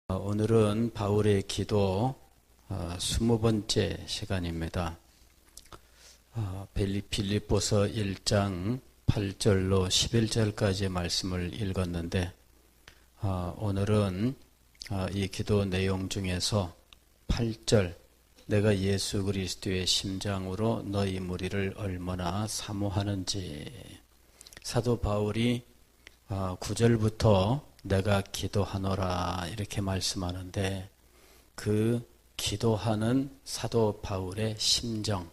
오늘은 바울의 기도 20번째 시간입니다. 빌립보서 1장 8절로 11절까지의 말씀을 읽었는데 오늘은 이 기도 내용 중에서 8절 내가 예수 그리스도의 심장으로 너희 무리를 얼마나 사모하는지, 사도 바울이 9절부터 내가 기도하노라 이렇게 말씀하는데, 그 기도하는 사도 바울의 심정,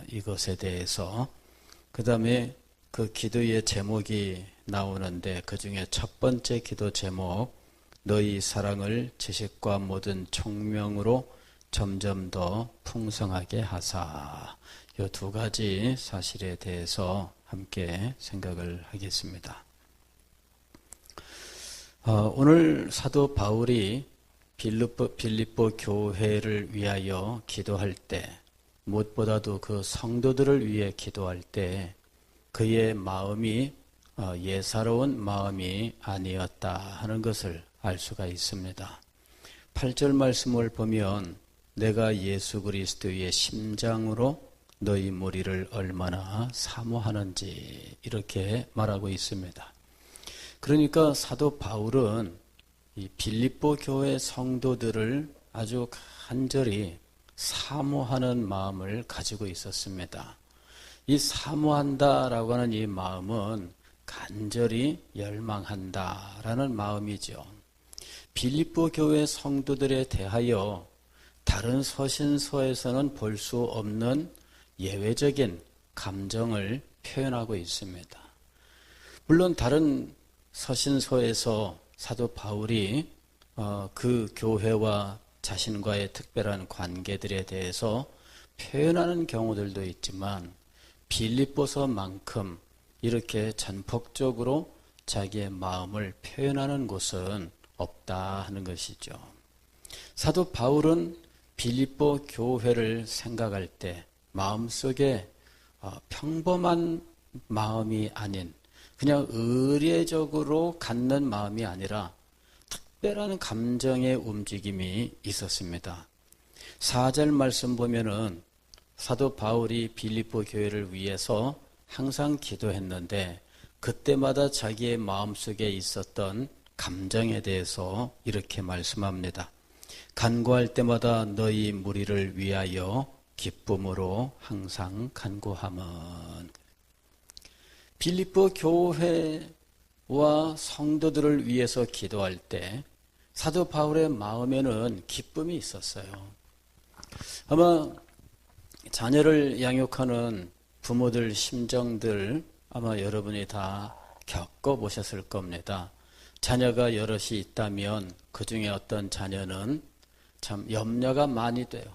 이것에 대해서, 그 다음에 그 기도의 제목이 나오는데 그 중에 첫 번째 기도 제목, 너희 사랑을 지식과 모든 총명으로 점점 더 풍성하게 하사, 이 두 가지 사실에 대해서 함께 생각을 하겠습니다. 오늘 사도 바울이 빌립보 교회를 위하여 기도할 때, 무엇보다도 그 성도들을 위해 기도할 때 그의 마음이 예사로운 마음이 아니었다 하는 것을 알 수가 있습니다. 8절 말씀을 보면 내가 예수 그리스도의 심장으로 너희 무리를 얼마나 사모하는지 이렇게 말하고 있습니다. 그러니까 사도 바울은 이 빌립보 교회 성도들을 아주 간절히 사모하는 마음을 가지고 있었습니다. 이 사모한다라고 하는 이 마음은 간절히 열망한다라는 마음이죠. 빌립보 교회 성도들에 대하여 다른 서신서에서는 볼 수 없는 예외적인 감정을 표현하고 있습니다. 물론 다른 서신서에서 사도 바울이 그 교회와 자신과의 특별한 관계들에 대해서 표현하는 경우들도 있지만, 빌립보서만큼 이렇게 전폭적으로 자기의 마음을 표현하는 곳은 없다 하는 것이죠. 사도 바울은 빌립보 교회를 생각할 때 마음속에 평범한 마음이 아닌, 그냥 의례적으로 갖는 마음이 아니라 특별한 감정의 움직임이 있었습니다. 4절 말씀 보면은 사도 바울이 빌립보 교회를 위해서 항상 기도했는데 그때마다 자기의 마음속에 있었던 감정에 대해서 이렇게 말씀합니다. 간구할 때마다 너희 무리를 위하여 기쁨으로 항상 간구함은. 빌립보 교회와 성도들을 위해서 기도할 때 사도 바울의 마음에는 기쁨이 있었어요. 아마 자녀를 양육하는 부모들 심정들 아마 여러분이 다 겪어보셨을 겁니다. 자녀가 여럿이 있다면 그 중에 어떤 자녀는 참 염려가 많이 돼요.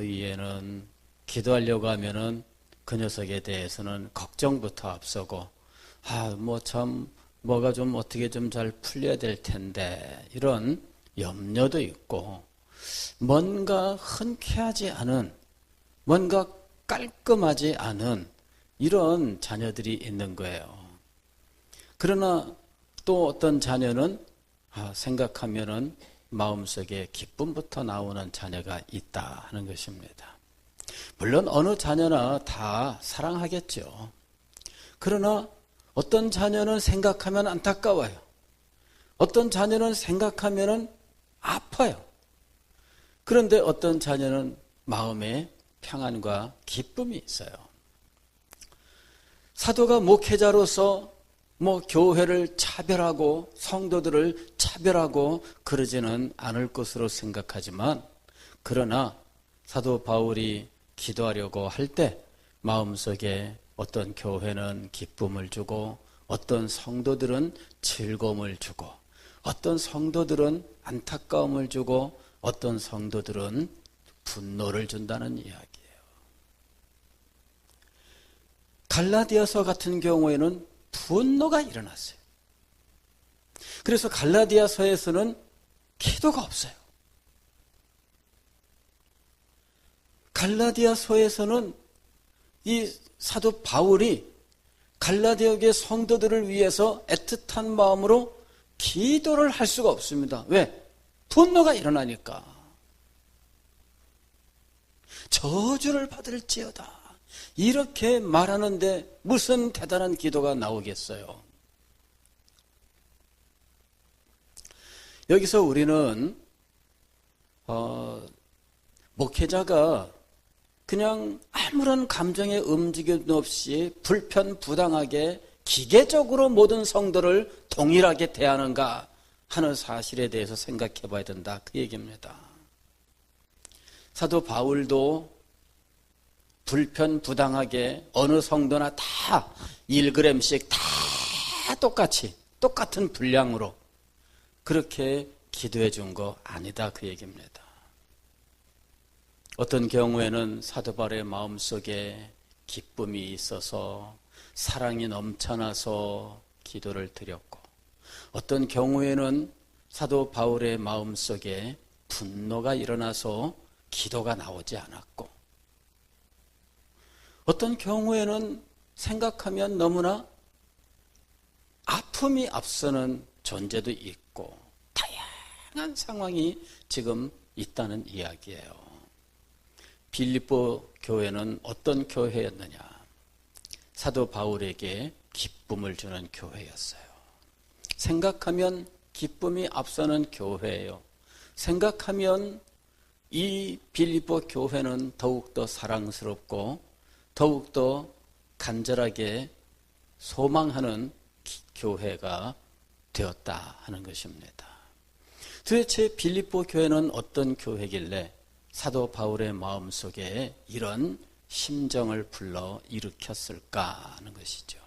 이 애는 기도하려고 하면은 그 녀석에 대해서는 걱정부터 앞서고, 뭐가 좀 어떻게 좀 잘 풀려야 될 텐데, 이런 염려도 있고, 뭔가 흔쾌하지 않은, 뭔가 깔끔하지 않은 이런 자녀들이 있는 거예요. 그러나 또 어떤 자녀는 생각하면은 마음속에 기쁨부터 나오는 자녀가 있다 하는 것입니다. 물론 어느 자녀나 다 사랑하겠죠. 그러나 어떤 자녀는 생각하면 안타까워요. 어떤 자녀는 생각하면 아파요. 그런데 어떤 자녀는 마음에 평안과 기쁨이 있어요. 사도가 목회자로서 교회를 차별하고 성도들을 차별하고 그러지는 않을 것으로 생각하지만, 그러나 사도 바울이 기도하려고 할 때 마음속에 어떤 교회는 기쁨을 주고, 어떤 성도들은 즐거움을 주고, 어떤 성도들은 안타까움을 주고, 어떤 성도들은 분노를 준다는 이야기예요. 갈라디아서 같은 경우에는 분노가 일어났어요. 그래서 갈라디아서에서는 기도가 없어요. 갈라디아서에서는 이 사도 바울이 갈라디아의 성도들을 위해서 애틋한 마음으로 기도를 할 수가 없습니다. 왜? 분노가 일어나니까. 저주를 받을지어다. 이렇게 말하는데 무슨 대단한 기도가 나오겠어요. 여기서 우리는 목회자가 그냥 아무런 감정의 움직임도 없이 불편부당하게 기계적으로 모든 성도를 동일하게 대하는가 하는 사실에 대해서 생각해 봐야 된다. 그 얘기입니다. 사도 바울도 불편부당하게 어느 성도나 다 1g씩 다 똑같은 분량으로 그렇게 기도해 준 거 아니다. 그 얘기입니다. 어떤 경우에는 사도 바울의 마음속에 기쁨이 있어서 사랑이 넘쳐나서 기도를 드렸고, 어떤 경우에는 사도 바울의 마음속에 분노가 일어나서 기도가 나오지 않았고, 어떤 경우에는 생각하면 너무나 아픔이 앞서는 존재도 있고 다양한 상황이 지금 있다는 이야기예요. 빌립보 교회는 어떤 교회였느냐? 사도 바울에게 기쁨을 주는 교회였어요. 생각하면 기쁨이 앞서는 교회예요. 생각하면 이 빌립보 교회는 더욱더 사랑스럽고 더욱더 간절하게 소망하는 교회가 되었다 하는 것입니다. 도대체 빌립보 교회는 어떤 교회길래 사도 바울의 마음속에 이런 심정을 불러 일으켰을까 하는 것이죠.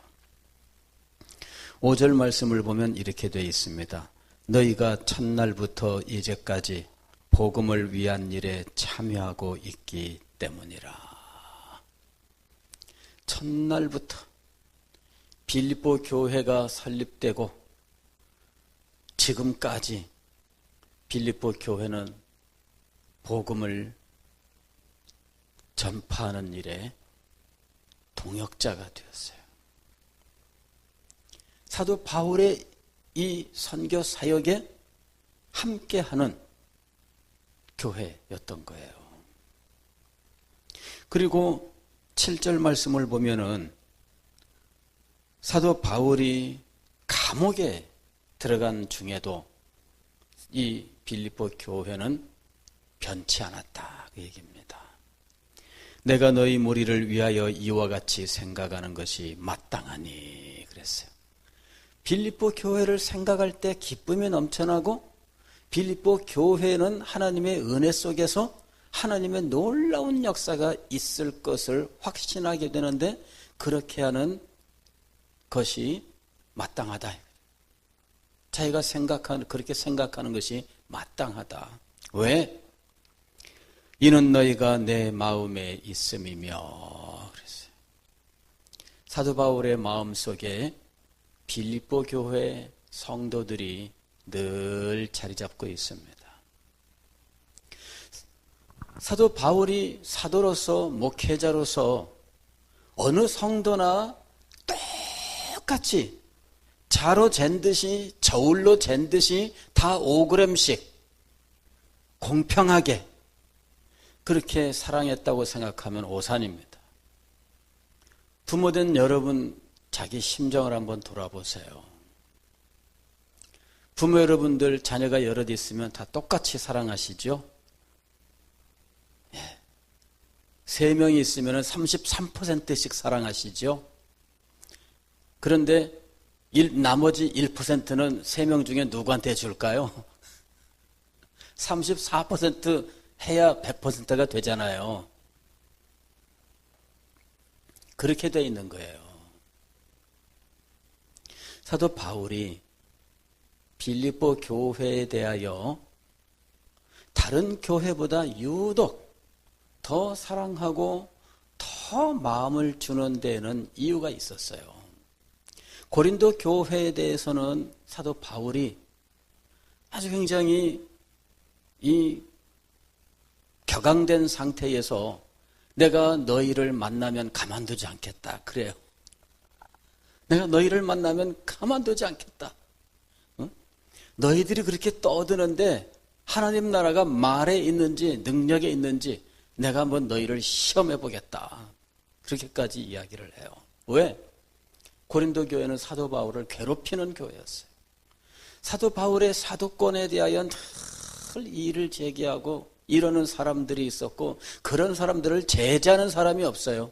5절 말씀을 보면 이렇게 되어 있습니다. 너희가 첫날부터 이제까지 복음을 위한 일에 참여하고 있기 때문이라. 첫날부터 빌립보 교회가 설립되고 지금까지 빌립보 교회는 복음을 전파하는 일에 동역자가 되었어요. 사도 바울의 이 선교 사역에 함께하는 교회였던 거예요. 그리고 7절 말씀을 보면은 사도 바울이 감옥에 들어간 중에도 이 빌립보 교회는 변치 않았다. 그 얘기입니다. 내가 너희 무리를 위하여 이와 같이 생각하는 것이 마땅하니 그랬어요. 빌립보 교회를 생각할 때 기쁨이 넘쳐나고 빌립보 교회는 하나님의 은혜 속에서 하나님의 놀라운 역사가 있을 것을 확신하게 되는데 그렇게 하는 것이 마땅하다. 자기가 그렇게 생각하는 것이 마땅하다. 왜? 이는 너희가 내 마음에 있음이며 그랬어요. 사도 바울의 마음속에 빌립보 교회 성도들이 늘 자리 잡고 있습니다. 사도 바울이 사도로서 목회자로서 어느 성도나 똑같이 자로 잰 듯이 저울로 잰 듯이 다 5g씩 공평하게 그렇게 사랑했다고 생각하면 오산입니다. 부모된 여러분 자기 심정을 한번 돌아보세요. 부모 여러분들 자녀가 여럿 있으면 다 똑같이 사랑하시죠? 3명이 있으면 33%씩 사랑하시죠? 그런데 나머지 1%는 3명 중에 누구한테 줄까요? 34% 해야 100%가 되잖아요. 그렇게 돼 있는 거예요. 사도 바울이 빌립보 교회에 대하여 다른 교회보다 유독 더 사랑하고 더 마음을 주는 데에는 이유가 있었어요. 고린도 교회에 대해서는 사도 바울이 아주 굉장히 이 격앙된 상태에서 내가 너희를 만나면 가만두지 않겠다. 그래요. 내가 너희를 만나면 가만두지 않겠다. 응? 너희들이 그렇게 떠드는데 하나님 나라가 말에 있는지 능력에 있는지 내가 한번 너희를 시험해 보겠다. 그렇게까지 이야기를 해요. 왜? 고린도 교회는 사도 바울을 괴롭히는 교회였어요. 사도 바울의 사도권에 대하여 늘 이의를 제기하고 이러는 사람들이 있었고 그런 사람들을 제재하는 사람이 없어요.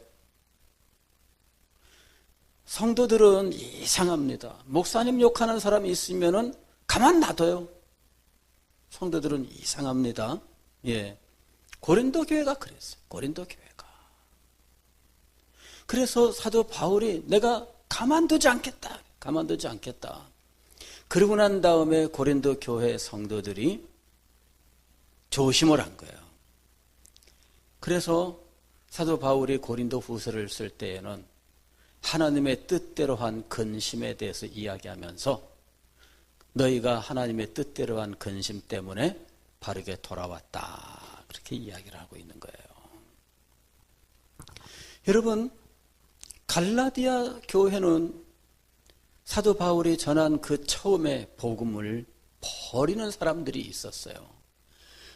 성도들은 이상합니다. 목사님 욕하는 사람이 있으면은 가만 놔둬요. 성도들은 이상합니다. 예. 고린도 교회가 그랬어요. 고린도 교회가. 그래서 사도 바울이 내가 가만두지 않겠다. 가만두지 않겠다. 그러고 난 다음에 고린도 교회 성도들이 조심을 한 거예요. 그래서 사도 바울이 고린도 후서를 쓸 때에는 하나님의 뜻대로 한 근심에 대해서 이야기하면서 너희가 하나님의 뜻대로 한 근심 때문에 바르게 돌아왔다. 그렇게 이야기를 하고 있는 거예요. 여러분, 갈라디아 교회는 사도 바울이 전한 그 처음에 복음을 버리는 사람들이 있었어요.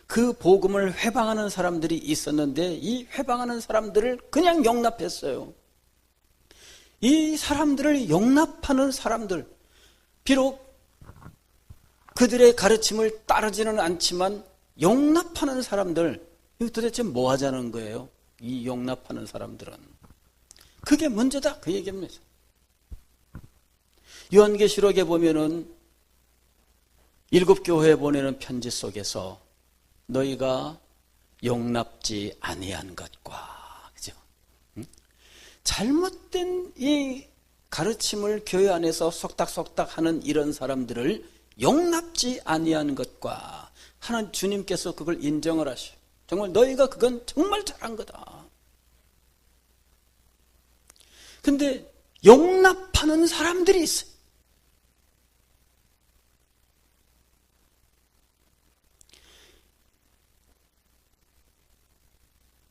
그 복음을 회방하는 사람들이 있었는데 이 회방하는 사람들을 그냥 용납했어요. 이 사람들을 용납하는 사람들, 비록 그들의 가르침을 따르지는 않지만 용납하는 사람들, 이거 도대체 뭐 하자는 거예요? 이 용납하는 사람들은. 그게 문제다, 그 얘기입니다. 요한계시록에 보면은 7교회에 보내는 편지 속에서 너희가 용납지 아니한 것과, 그죠? 잘못된 이 가르침을 교회 안에서 속닥속닥 하는 이런 사람들을 용납지 아니한 것과 하나님 주님께서 그걸 인정을 하셔. 정말 너희가 그건 정말 잘한 거다. 근데 용납하는 사람들이 있어요.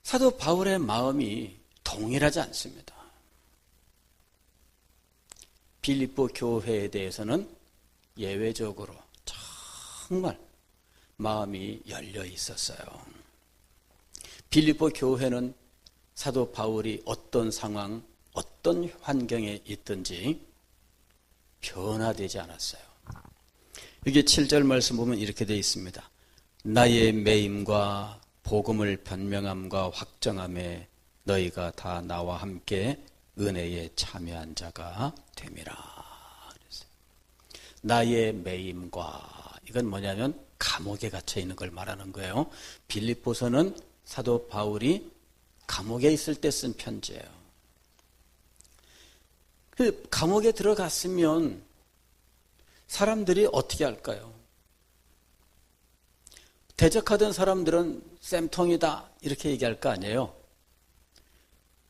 사도 바울의 마음이 동일하지 않습니다. 빌립보 교회에 대해서는 예외적으로 정말 마음이 열려 있었어요. 빌립보 교회는 사도 바울이 어떤 상황, 어떤 환경에 있든지 변화되지 않았어요. 여기 7절 말씀 보면 이렇게 되어 있습니다. 나의 매임과 복음을 변명함과 확정함에 너희가 다 나와 함께 은혜에 참여한 자가 됨이라. 그랬어요. 나의 매임과, 이건 뭐냐면 감옥에 갇혀 있는 걸 말하는 거예요. 빌립보서는 사도 바울이 감옥에 있을 때 쓴 편지예요. 그 감옥에 들어갔으면 사람들이 어떻게 할까요? 대적하던 사람들은 쌤통이다 이렇게 얘기할 거 아니에요.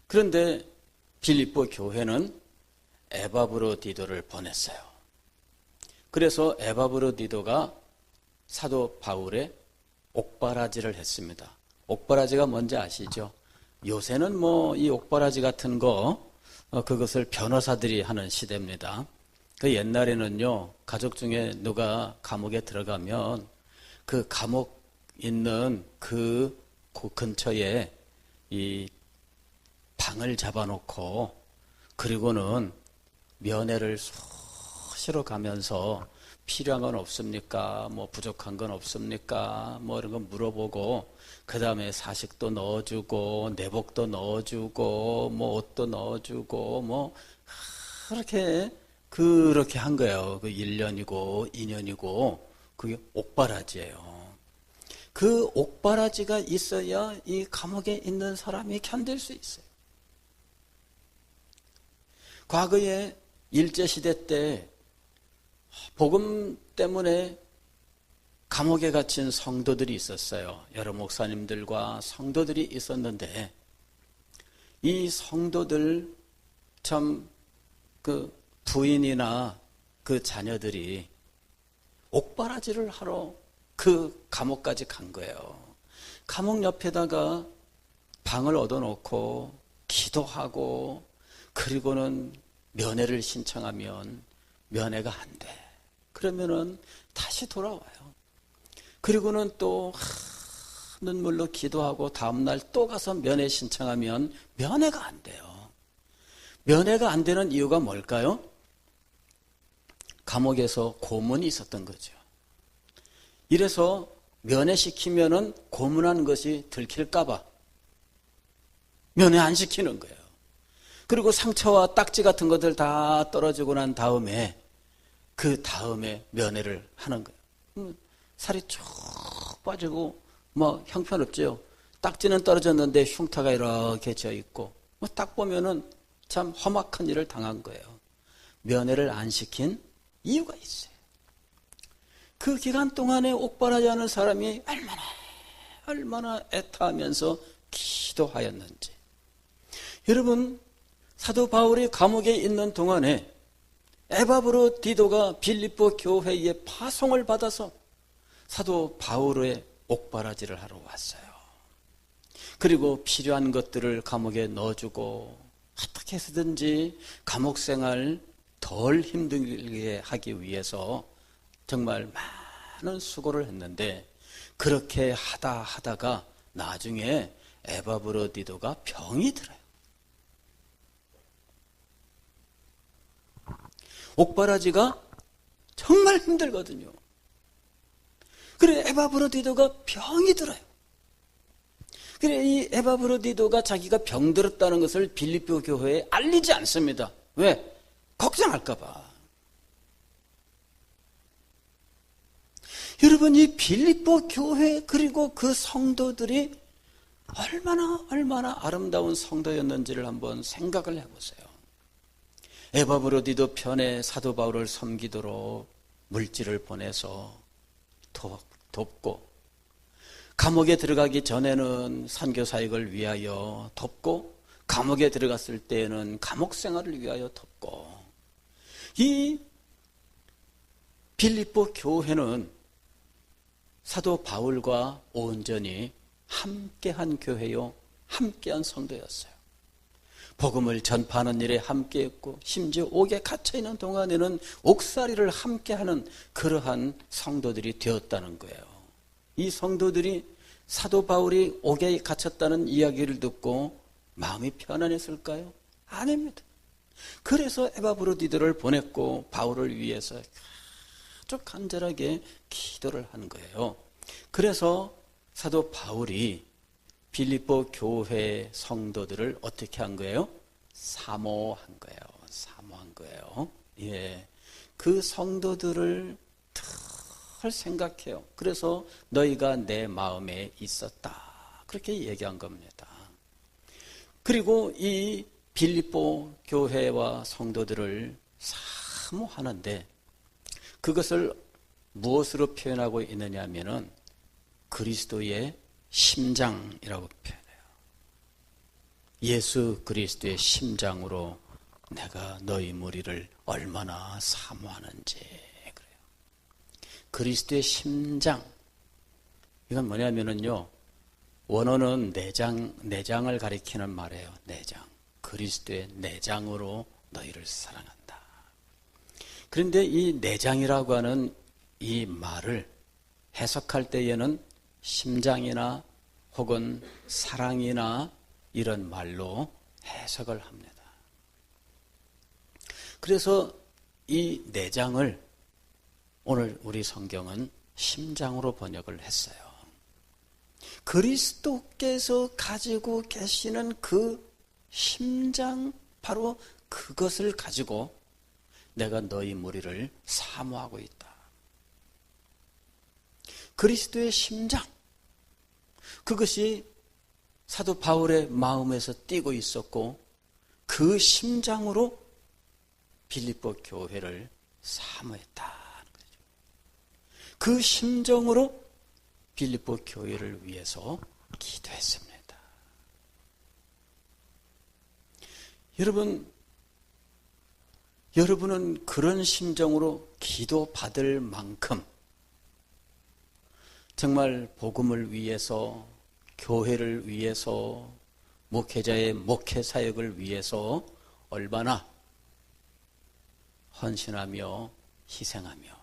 그런데 빌립보 교회는 에바브로디도를 보냈어요. 그래서 에바브로디도가 사도 바울의 옥바라지를 했습니다. 옥바라지가 뭔지 아시죠? 요새는 뭐 이 옥바라지 같은 거 그것을 변호사들이 하는 시대입니다. 그 옛날에는요, 가족 중에 누가 감옥에 들어가면 그 감옥 있는 그 근처에 이 방을 잡아놓고 그리고는 면회를 수시로 가면서 필요한 건 없습니까? 뭐 부족한 건 없습니까? 뭐 이런 거 물어보고 그 다음에 사식도 넣어주고 내복도 넣어주고 뭐 옷도 넣어주고 뭐 그렇게 한 거예요. 그 1년이고 2년이고 그게 옥바라지예요. 그 옥바라지가 있어야 이 감옥에 있는 사람이 견딜 수 있어요. 과거에 일제시대 때 복음 때문에 감옥에 갇힌 성도들이 있었어요. 여러 목사님들과 성도들이 있었는데 이 성도들 참 그 부인이나 그 자녀들이 옥바라지를 하러 그 감옥까지 간 거예요. 감옥 옆에다가 방을 얻어놓고 기도하고 그리고는 면회를 신청하면 면회가 안 돼. 그러면은 다시 돌아와요. 그리고는 또 눈물로 기도하고 다음날 또 가서 면회 신청하면 면회가 안 돼요. 면회가 안 되는 이유가 뭘까요? 감옥에서 고문이 있었던 거죠. 이래서 면회시키면은 고문한 것이 들킬까봐 면회 안 시키는 거예요. 그리고 상처와 딱지 같은 것들 다 떨어지고 난 다음에 그 다음에 면회를 하는 거예요. 살이 쭉 빠지고 뭐 형편없죠. 딱지는 떨어졌는데 흉터가 이렇게 져 있고 뭐 딱 보면은 참 험악한 일을 당한 거예요. 면회를 안 시킨 이유가 있어요. 그 기간 동안에 옥바라지 않은 사람이 얼마나 애타하면서 기도하였는지. 여러분, 사도 바울이 감옥에 있는 동안에 에바브로디도가 빌립보 교회에 파송을 받아서 사도 바울의 옥바라지를 하러 왔어요. 그리고 필요한 것들을 감옥에 넣어주고 어떻게 해서든지 감옥 생활 덜 힘들게 하기 위해서 정말 많은 수고를 했는데 그렇게 하다가 나중에 에바브로디도가 병이 들어요. 옥바라지가 정말 힘들거든요. 그래 에바브로디도가 병이 들어요. 그래 이 에바브로디도가 자기가 병들었다는 것을 빌립보 교회에 알리지 않습니다. 왜? 걱정할까 봐. 여러분 이 빌립보 교회 그리고 그 성도들이 얼마나 아름다운 성도였는지를 한번 생각을 해보세요. 에바브로디도 편에 사도 바울을 섬기도록 물질을 보내서 돕고 감옥에 들어가기 전에는 선교 사역을 위하여 돕고 감옥에 들어갔을 때에는 감옥 생활을 위하여 돕고 이 빌립보 교회는 사도 바울과 온전히 함께한 교회요, 함께한 성도였어요. 복음을 전파하는 일에 함께했고 심지어 옥에 갇혀있는 동안에는 옥살이를 함께하는 그러한 성도들이 되었다는 거예요. 이 성도들이 사도 바울이 옥에 갇혔다는 이야기를 듣고 마음이 편안했을까요? 아닙니다. 그래서 에바브로디도를 보냈고 바울을 위해서 아주 간절하게 기도를 한 거예요. 그래서 사도 바울이 빌립보 교회 성도들을 어떻게 한 거예요? 사모한 거예요. 사모한 거예요. 예. 그 성도들을 늘 생각해요. 그래서 너희가 내 마음에 있었다. 그렇게 얘기한 겁니다. 그리고 이 빌립보 교회와 성도들을 사모하는데 그것을 무엇으로 표현하고 있느냐 하면은 그리스도의 심장이라고 표현해요. 예수 그리스도의 심장으로 내가 너희 무리를 얼마나 사모하는지 그래요. 그리스도의 심장. 이건 뭐냐면은요. 원어는 내장을 가리키는 말이에요. 내장. 그리스도의 내장으로 너희를 사랑한다. 그런데 이 내장이라고 하는 이 말을 해석할 때에는 심장이나 혹은 사랑이나 이런 말로 해석을 합니다. 그래서 이 내장을 오늘 우리 성경은 심장으로 번역을 했어요. 그리스도께서 가지고 계시는 그 심장, 바로 그것을 가지고 내가 너희 무리를 사모하고 있다. 그리스도의 심장, 그것이 사도 바울의 마음에서 뛰고 있었고 그 심장으로 빌립보 교회를 사모했다는 거죠. 그 심정으로 빌립보 교회를 위해서 기도했습니다. 여러분은 그런 심정으로 기도받을 만큼 정말 복음을 위해서, 교회를 위해서, 목회자의 목회 사역을 위해서 얼마나 헌신하며 희생하며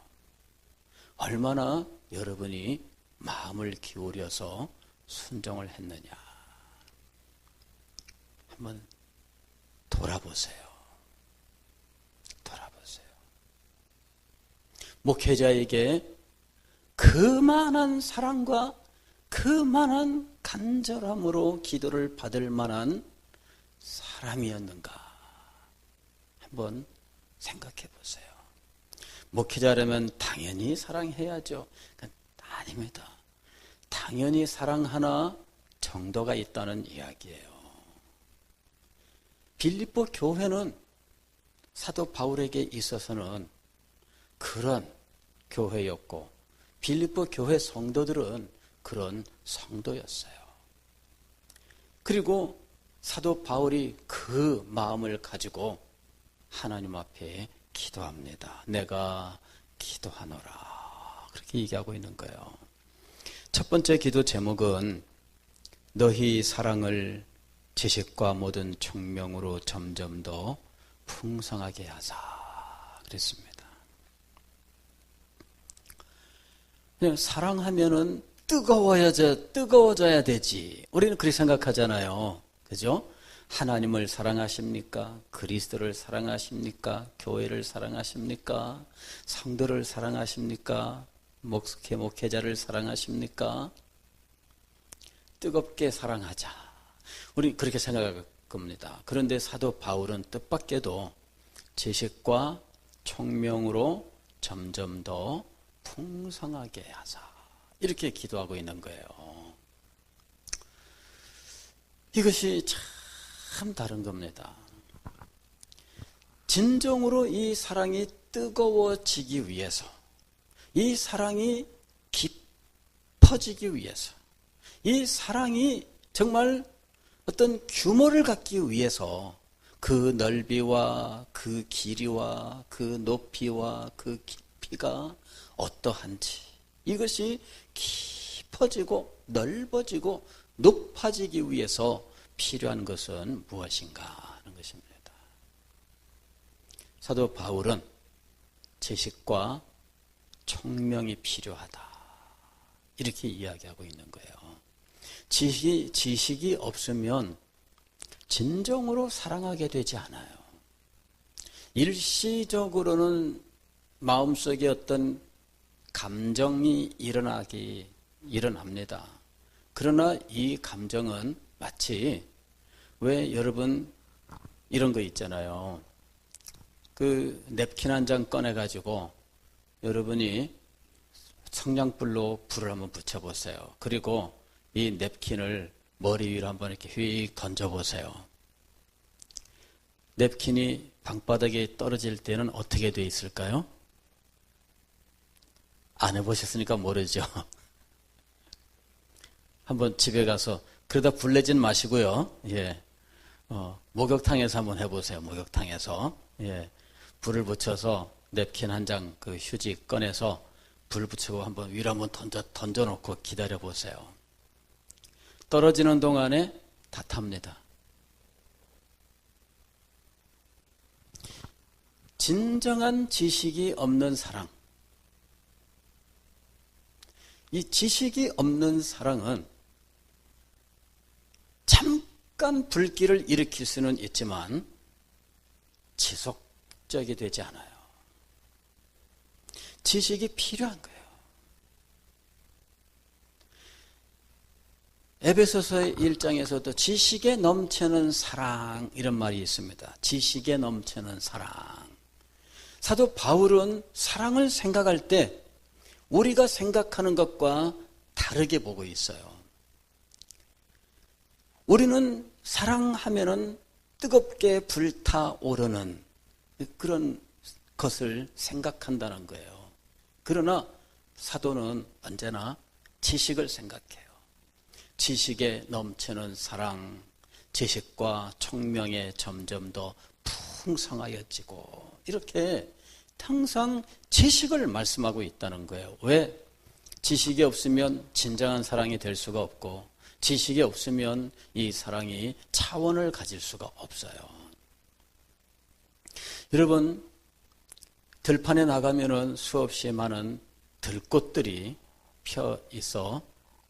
얼마나 여러분이 마음을 기울여서 순종을 했느냐. 한번 돌아보세요. 돌아보세요. 목회자에게 그만한 사랑과 그만한 간절함으로 기도를 받을 만한 사람이었는가? 한번 생각해 보세요. 목회자라면 당연히 사랑해야죠. 아닙니다. 당연히 사랑하나 정도가 있다는 이야기예요. 빌립보 교회는 사도 바울에게 있어서는 그런 교회였고 빌립보 교회 성도들은 그런 성도였어요. 그리고 사도 바울이 그 마음을 가지고 하나님 앞에 기도합니다. 내가 기도하노라. 그렇게 얘기하고 있는 거예요. 첫 번째 기도 제목은 너희 사랑을 지식과 모든 총명으로 점점 더 풍성하게 하사 그랬습니다. 사랑하면은 뜨거워져야 되지. 우리는 그렇게 생각하잖아요. 그죠? 하나님을 사랑하십니까? 그리스도를 사랑하십니까? 교회를 사랑하십니까? 성도를 사랑하십니까? 목회자를 사랑하십니까? 뜨겁게 사랑하자. 우리 그렇게 생각할 겁니다. 그런데 사도 바울은 뜻밖에도 지식과 총명으로 점점 더 풍성하게 하자. 이렇게 기도하고 있는 거예요. 이것이 참 다른 겁니다. 진정으로 이 사랑이 뜨거워지기 위해서, 이 사랑이 깊어지기 위해서, 이 사랑이 정말 어떤 규모를 갖기 위해서 그 넓이와 그 길이와 그 높이와 그 깊이가 어떠한지 이것이 깊어지고 넓어지고 높아지기 위해서 필요한 것은 무엇인가 하는 것입니다. 사도 바울은 지식과 총명이 필요하다. 이렇게 이야기하고 있는 거예요. 지식이 없으면 진정으로 사랑하게 되지 않아요. 일시적으로는 마음속에 어떤 감정이 일어납니다. 그러나 이 감정은 마치 왜 여러분 이런 거 있잖아요. 그 냅킨 한 장 꺼내가지고 여러분이 성냥불로 불을 한번 붙여보세요. 그리고 이 냅킨을 머리 위로 한번 이렇게 휙 던져보세요. 냅킨이 방바닥에 떨어질 때는 어떻게 돼 있을까요? 안 해보셨으니까 모르죠. 한번 집에 가서 그러다 불 내진 마시고요. 예, 목욕탕에서 한번 해보세요. 목욕탕에서 불을 붙여서 냅킨 한 장 그 휴지 꺼내서 불 붙이고 한번 위로 한번 던져놓고 기다려 보세요. 떨어지는 동안에 다 탑니다. 진정한 지식이 없는 사랑. 이 지식이 없는 사랑은 잠깐 불길을 일으킬 수는 있지만 지속적이 되지 않아요. 지식이 필요한 거예요. 에베소서의 1장에서도 지식에 넘치는 사랑 이런 말이 있습니다. 지식에 넘치는 사랑. 사도 바울은 사랑을 생각할 때 우리가 생각하는 것과 다르게 보고 있어요. 우리는 사랑하면은 뜨겁게 불타오르는 그런 것을 생각한다는 거예요. 그러나 사도는 언제나 지식을 생각해요. 지식에 넘치는 사랑, 지식과 총명에 점점 더 풍성하여지고 이렇게 항상 지식을 말씀하고 있다는 거예요. 왜? 지식이 없으면 진정한 사랑이 될 수가 없고 지식이 없으면 이 사랑이 차원을 가질 수가 없어요. 여러분, 들판에 나가면은 수없이 많은 들꽃들이 펴 있어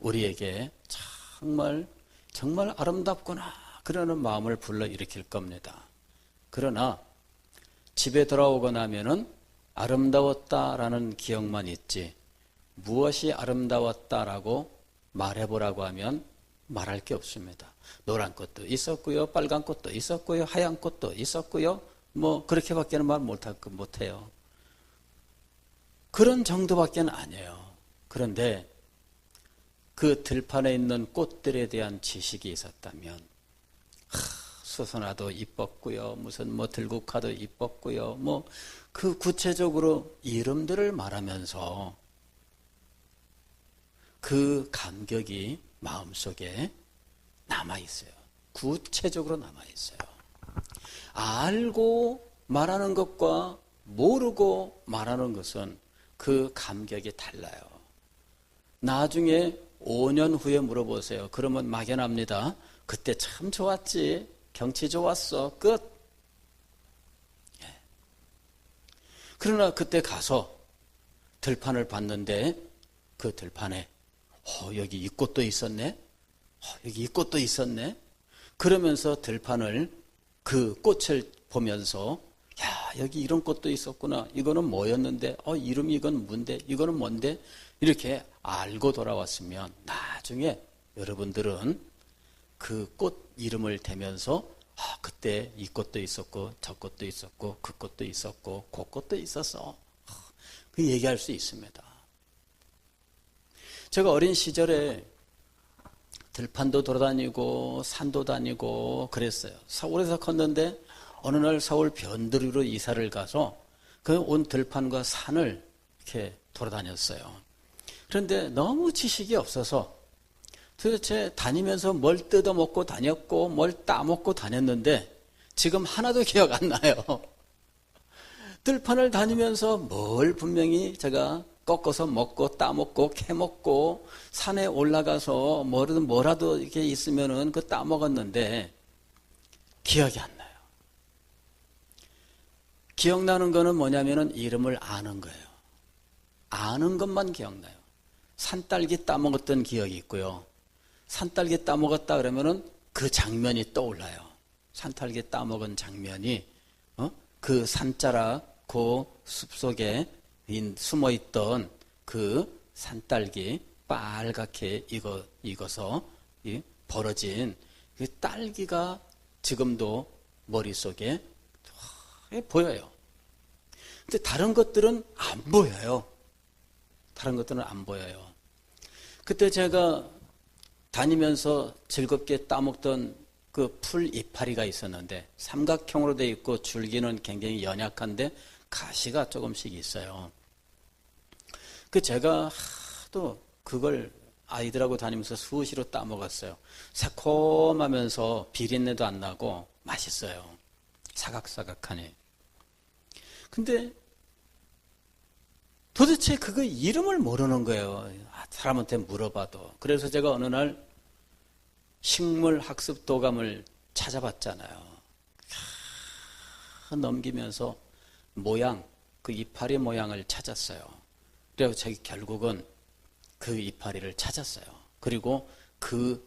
우리에게 정말 정말 아름답구나 그러는 마음을 불러일으킬 겁니다. 그러나 집에 돌아오고 나면은 아름다웠다라는 기억만 있지 무엇이 아름다웠다라고 말해보라고 하면 말할 게 없습니다. 노란 꽃도 있었고요, 빨간 꽃도 있었고요, 하얀 꽃도 있었고요. 뭐 그렇게밖에는 말 못해요. 그런 정도밖에는 아니에요. 그런데 그 들판에 있는 꽃들에 대한 지식이 있었다면 수선화도 이뻤고요, 무슨 뭐 들국화도 이뻤고요, 뭐 그 구체적으로 이름들을 말하면서 그 감격이 마음속에 남아있어요. 구체적으로 남아있어요. 알고 말하는 것과 모르고 말하는 것은 그 감격이 달라요. 나중에 5년 후에 물어보세요. 그러면 막연합니다. 그때 참 좋았지. 경치 좋았어. 끝. 그러나 그때 가서 들판을 봤는데 그 들판에 여기 이 꽃도 있었네. 여기 이 꽃도 있었네. 그러면서 들판을 그 꽃을 보면서 야 여기 이런 꽃도 있었구나. 이거는 뭐였는데 이름이 이건 뭔데 이거는 뭔데 이렇게 알고 돌아왔으면 나중에 여러분들은 그 꽃 이름을 대면서 그때 이 꽃도 있었고 저 꽃도 있었고 그 꽃도 있었고 그 꽃도 있었어. 그 얘기할 수 있습니다. 제가 어린 시절에 들판도 돌아다니고 산도 다니고 그랬어요. 서울에서 컸는데 어느 날 서울 변두리로 이사를 가서 그 온 들판과 산을 이렇게 돌아다녔어요. 그런데 너무 지식이 없어서 도대체 다니면서 뭘 뜯어먹고 다녔고 뭘 따먹고 다녔는데 지금 하나도 기억 안 나요. 들판을 다니면서 뭘 분명히 제가 꺾어서 먹고 따먹고 캐먹고 산에 올라가서 뭐라도 이렇게 있으면은 그 따먹었는데 기억이 안 나요. 기억나는 거는 뭐냐면은 이름을 아는 거예요. 아는 것만 기억나요. 산딸기 따먹었던 기억이 있고요. 산딸기 따먹었다 그러면은 그 장면이 떠올라요. 산딸기 따먹은 장면이 그 산자락 그 숲속에 숨어있던 그 산딸기 빨갛게 익어서 벌어진 그 딸기가 지금도 머릿속에 보여요. 근데 다른 것들은 안 보여요. 다른 것들은 안 보여요. 그때 제가 다니면서 즐겁게 따먹던 그 풀 이파리가 있었는데 삼각형으로 되어 있고 줄기는 굉장히 연약한데 가시가 조금씩 있어요. 그 제가 하도 그걸 아이들하고 다니면서 수시로 따먹었어요. 새콤하면서 비린내도 안 나고 맛있어요. 사각사각하니. 근데 도대체 그거 이름을 모르는 거예요. 사람한테 물어봐도. 그래서 제가 어느 날 식물학습도감을 찾아봤잖아요. 넘기면서 그 이파리 모양을 찾았어요. 그래서 제가 결국은 그 이파리를 찾았어요. 그리고 그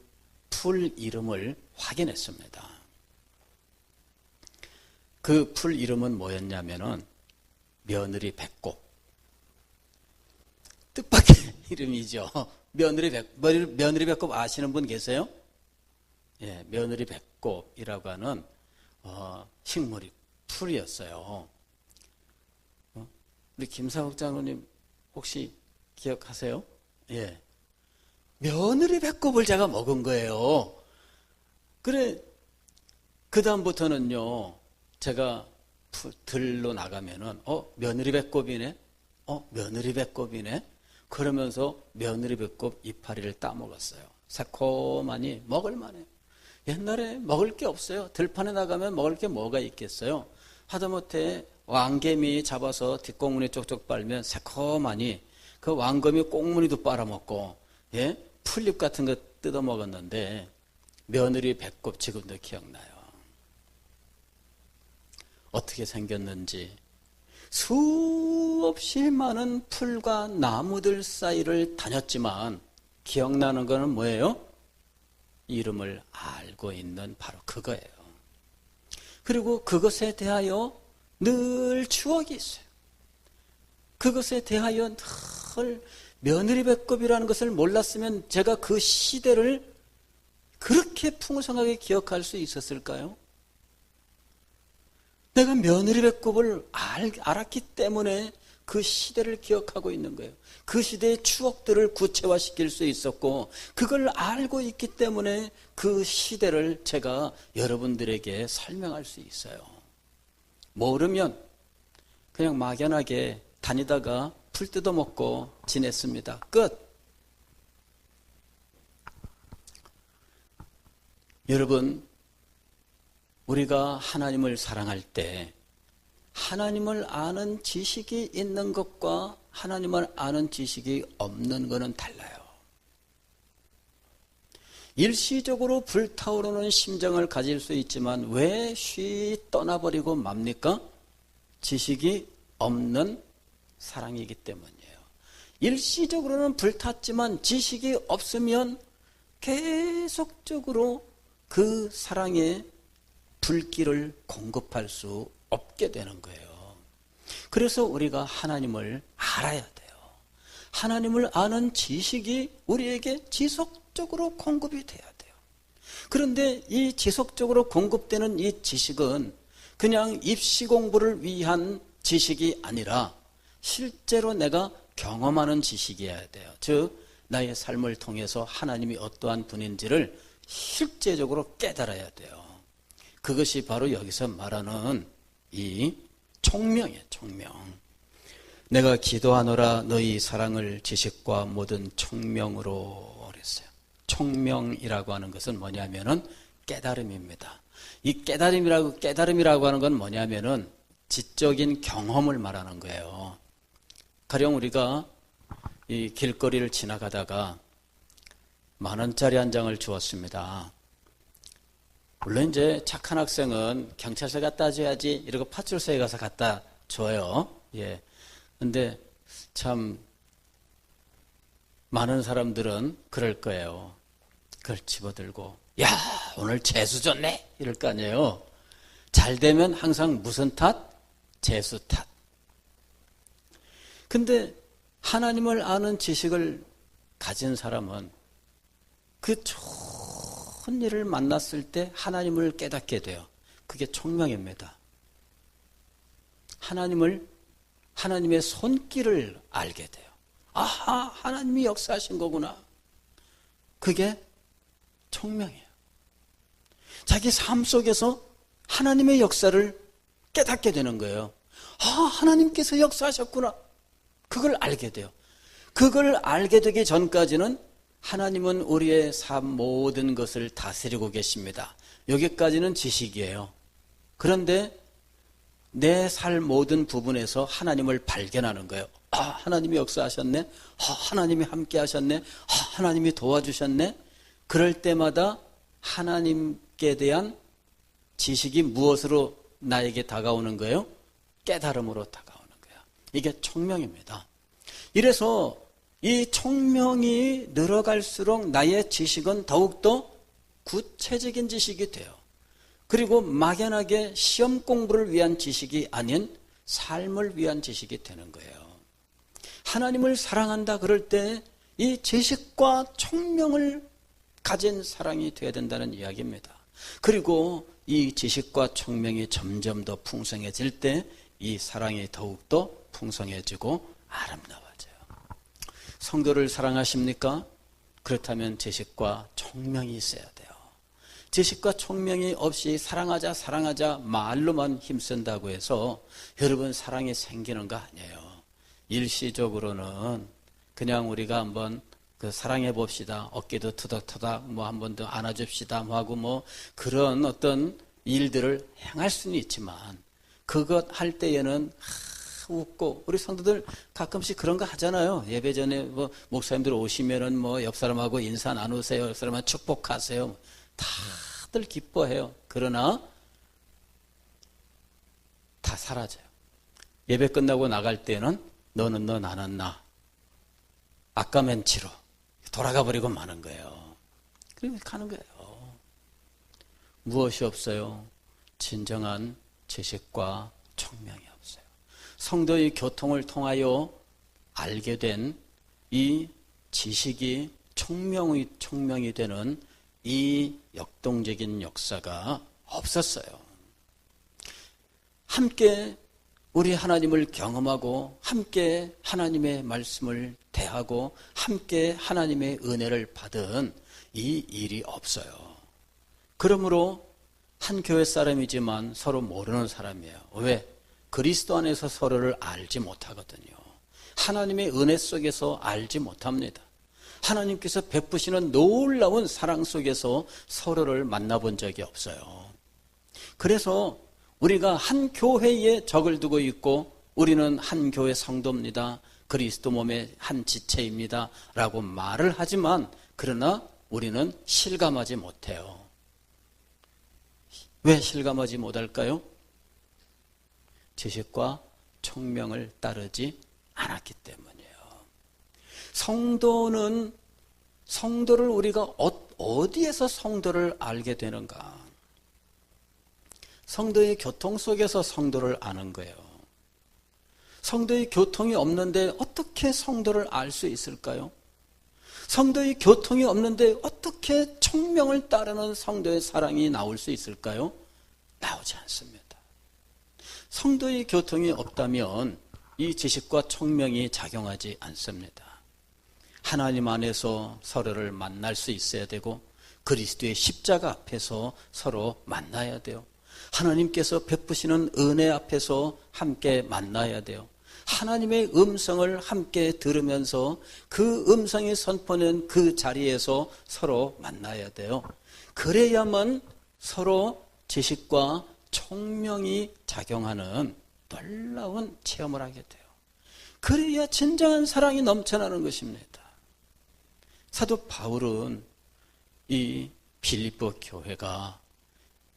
풀 이름을 확인했습니다. 그 풀 이름은 뭐였냐면은 며느리 배꼽. 뜻밖의 이름이죠. 며느리 배꼽 아시는 분 계세요? 예, 며느리 배꼽이라고 하는 식물이 풀이었어요. 우리 김사옥 장로님 혹시 기억하세요? 예, 며느리 배꼽을 제가 먹은 거예요. 그래 그 다음부터는요, 제가 들로 나가면은 며느리 배꼽이네. 며느리 배꼽이네. 그러면서 며느리 배꼽 이파리를 따먹었어요. 새콤하니 먹을만해요. 옛날에 먹을 게 없어요. 들판에 나가면 먹을 게 뭐가 있겠어요. 하다못해 왕개미 잡아서 뒷꽁무니 쪽쪽 빨면 새콤하니 그 왕개미 꽁무니도 빨아먹고 풀잎 같은 거 뜯어 먹었는데 며느리 배꼽 지금도 기억나요. 어떻게 생겼는지 수없이 많은 풀과 나무들 사이를 다녔지만 기억나는 것은 뭐예요? 이름을 알고 있는 바로 그거예요. 그리고 그것에 대하여 늘 추억이 있어요. 그것에 대하여 늘 며느리 배꼽이라는 것을 몰랐으면 제가 그 시대를 그렇게 풍성하게 기억할 수 있었을까요? 내가 며느리 배꼽을 알았기 때문에 그 시대를 기억하고 있는 거예요. 그 시대의 추억들을 구체화시킬 수 있었고 그걸 알고 있기 때문에 그 시대를 제가 여러분들에게 설명할 수 있어요. 모르면 그냥 막연하게 다니다가 풀 뜯어먹고 지냈습니다. 끝. 여러분, 우리가 하나님을 사랑할 때 하나님을 아는 지식이 있는 것과 하나님을 아는 지식이 없는 것은 달라요. 일시적으로 불타오르는 심정을 가질 수 있지만 왜 쉬 떠나버리고 맙니까? 지식이 없는 사랑이기 때문이에요. 일시적으로는 불탔지만 지식이 없으면 계속적으로 그 사랑의 불길을 공급할 수 없게 되는 거예요. 그래서 우리가 하나님을 알아야 돼요. 하나님을 아는 지식이 우리에게 지속적으로 공급이 돼야 돼요. 그런데 이 지속적으로 공급되는 이 지식은 그냥 입시 공부를 위한 지식이 아니라 실제로 내가 경험하는 지식이어야 돼요. 즉 나의 삶을 통해서 하나님이 어떠한 분인지를 실제적으로 깨달아야 돼요. 그것이 바로 여기서 말하는 이 총명이에요. 총명. 내가 기도하노라 너희 사랑을 지식과 모든 총명으로 그랬어요. 총명이라고 하는 것은 뭐냐면은 깨달음입니다. 이 깨달음이라고 하는 건 뭐냐면은 지적인 경험을 말하는 거예요. 가령 우리가 이 길거리를 지나가다가 10,000원짜리 한 장을 주었습니다. 물론 이제 착한 학생은 경찰서에 갖다 줘야지 이러고 파출소에 가서 갖다 줘요. 예. 근데 참 많은 사람들은 그럴 거예요. 그걸 집어들고 야 오늘 재수 좋네 이럴 거 아니에요. 잘 되면 항상 무슨 탓? 재수 탓. 근데 하나님을 아는 지식을 가진 사람은 그 좋은 일을 만났을 때 하나님을 깨닫게 돼요. 그게 총명입니다. 하나님의 손길을 알게 돼요. 아하, 하나님이 역사하신 거구나. 그게 총명이에요. 자기 삶 속에서 하나님의 역사를 깨닫게 되는 거예요. 아, 하나님께서 역사하셨구나. 그걸 알게 돼요. 그걸 알게 되기 전까지는 하나님은 우리의 삶 모든 것을 다스리고 계십니다. 여기까지는 지식이에요. 그런데 내 삶 모든 부분에서 하나님을 발견하는 거예요. 아, 하나님이 역사하셨네. 아, 하나님이 함께 하셨네. 아, 하나님이 도와주셨네. 그럴 때마다 하나님께 대한 지식이 무엇으로 나에게 다가오는 거예요? 깨달음으로 다가오는 거예요. 이게 총명입니다. 이래서 이 총명이 늘어갈수록 나의 지식은 더욱더 구체적인 지식이 돼요. 그리고 막연하게 시험 공부를 위한 지식이 아닌 삶을 위한 지식이 되는 거예요. 하나님을 사랑한다 그럴 때 이 지식과 총명을 가진 사랑이 되어야 된다는 이야기입니다. 그리고 이 지식과 총명이 점점 더 풍성해질 때 이 사랑이 더욱더 풍성해지고 아름다워져요. 성도를 사랑하십니까? 그렇다면 지식과 총명이 있어야 돼요. 지식과 총명이 없이 사랑하자 말로만 힘쓴다고 해서 여러분 사랑이 생기는 거 아니에요. 일시적으로는 그냥 우리가 한번 사랑해 봅시다. 어깨도 터덕터덕 뭐 한 번 더 안아줍시다 뭐 하고 뭐 그런 어떤 일들을 행할 수는 있지만 그것 할 때에는 웃고 우리 성도들 가끔씩 그런 거 하잖아요. 예배 전에 뭐 목사님들 오시면은 뭐 옆 사람하고 인사 나누세요. 옆 사람한테 축복하세요. 다들 기뻐해요. 그러나 다 사라져요. 예배 끝나고 나갈 때는 너는 너 나는 나. 아까맨치로 돌아가 버리고 마는 거예요. 그리고 가는 거예요. 무엇이 없어요? 진정한 지식과 총명이 없어요. 성도의 교통을 통하여 알게 된 이 지식이 총명이 되는 이 역동적인 역사가 없었어요. 함께 우리 하나님을 경험하고 함께 하나님의 말씀을 대하고 함께 하나님의 은혜를 받은 이 일이 없어요. 그러므로 한 교회 사람이지만 서로 모르는 사람이에요. 왜? 그리스도 안에서 서로를 알지 못하거든요. 하나님의 은혜 속에서 알지 못합니다. 하나님께서 베푸시는 놀라운 사랑 속에서 서로를 만나본 적이 없어요. 그래서 우리가 한 교회에 적을 두고 있고 우리는 한 교회 성도입니다. 그리스도 몸의 한 지체입니다. 라고 말을 하지만 그러나 우리는 실감하지 못해요. 왜 실감하지 못할까요? 지식과 총명을 따르지 않았기 때문이에요. 성도를 우리가 어디에서 성도를 알게 되는가? 성도의 교통 속에서 성도를 아는 거예요. 성도의 교통이 없는데 어떻게 성도를 알 수 있을까요? 성도의 교통이 없는데 어떻게 총명을 따르는 성도의 사랑이 나올 수 있을까요? 나오지 않습니다. 성도의 교통이 없다면 이 지식과 총명이 작용하지 않습니다. 하나님 안에서 서로를 만날 수 있어야 되고 그리스도의 십자가 앞에서 서로 만나야 돼요. 하나님께서 베푸시는 은혜 앞에서 함께 만나야 돼요. 하나님의 음성을 함께 들으면서 그 음성이 선포된 그 자리에서 서로 만나야 돼요. 그래야만 서로 지식과 총명이 작용하는 놀라운 체험을 하게 돼요. 그래야 진정한 사랑이 넘쳐나는 것입니다. 사도 바울은 이 빌립보 교회가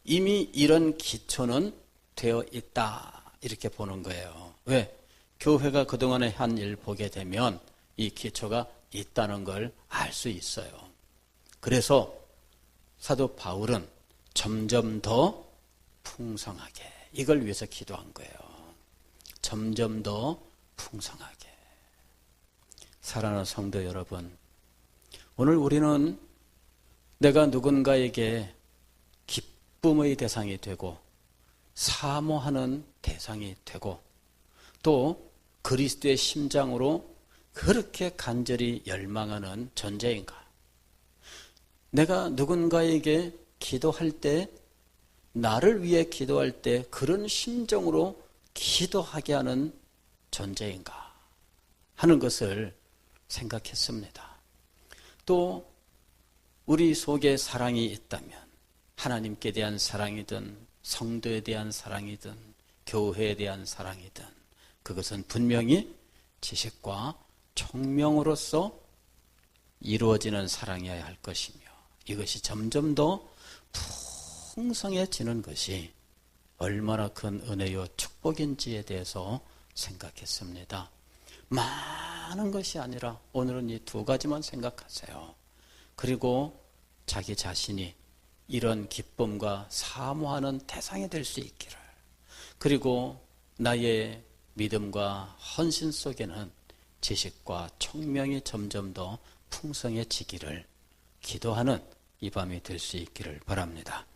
이미 이런 기초는 되어 있다 이렇게 보는 거예요. 왜? 교회가 그동안에 한 일 보게 되면 이 기초가 있다는 걸 알 수 있어요. 그래서 사도 바울은 점점 더 풍성하게 이걸 위해서 기도한 거예요. 점점 더 풍성하게. 사랑하는 성도 여러분, 오늘 우리는 내가 누군가에게 기쁨의 대상이 되고 사모하는 대상이 되고 또 그리스도의 심장으로 그렇게 간절히 열망하는 존재인가? 내가 누군가에게 기도할 때, 나를 위해 기도할 때 그런 심정으로 기도하게 하는 존재인가 하는 것을 생각했습니다. 또 우리 속에 사랑이 있다면 하나님께 대한 사랑이든 성도에 대한 사랑이든 교회에 대한 사랑이든 그것은 분명히 지식과 총명으로서 이루어지는 사랑이어야 할 것이며 이것이 점점 더 풍성해지는 것이 얼마나 큰 은혜요 축복인지에 대해서 생각했습니다. 많은 것이 아니라 오늘은 이 두 가지만 생각하세요. 그리고 자기 자신이 이런 기쁨과 사모하는 대상이 될 수 있기를, 그리고 나의 믿음과 헌신 속에는 지식과 총명이 점점 더 풍성해지기를 기도하는 이 밤이 될 수 있기를 바랍니다.